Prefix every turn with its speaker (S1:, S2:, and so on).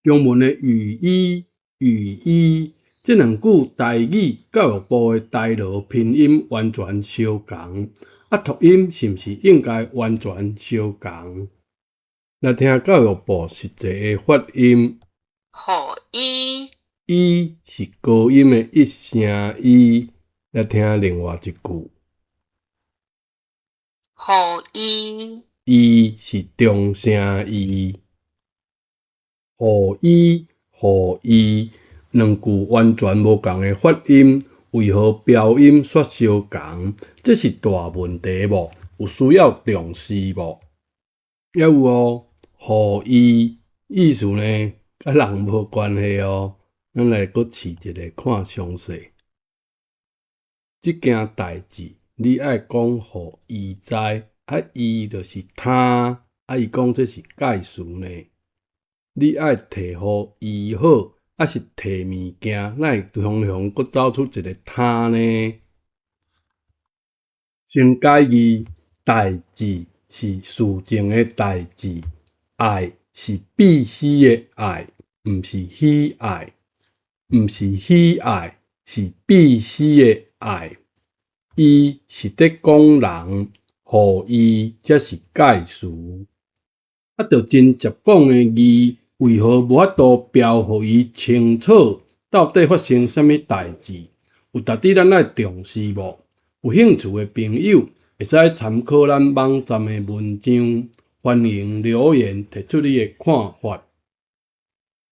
S1: 中文的语医这两句台语教育部的台罗拼音完全相同，读音是毋是应该完全相同？来听教育部实际的发音。医是高音的一声医，来听另外一句。医是中声医。医两句完全无同的发音，为何标音却相同？这是大问题无？有需要重视无？还有医意思呢，甲人无关系哦。咱来搁试一个看详细。这件代志，你爱讲互伊知，伊就是他，伊讲这是介事呢。你爱摕互伊好，是摕物件，哪会常常搁走出一个他呢？先解义，代志是事情的代志，爱是必须的爱，毋是喜爱，毋是喜爱，是必须的爱。伊是伫讲人，互伊才是介事。着真接讲的义，为何无法度标互伊清楚到底发生啥物代志？有值得咱爱重视无？有兴趣的朋友会使参考咱网站的文章，欢迎留言提出你的看法。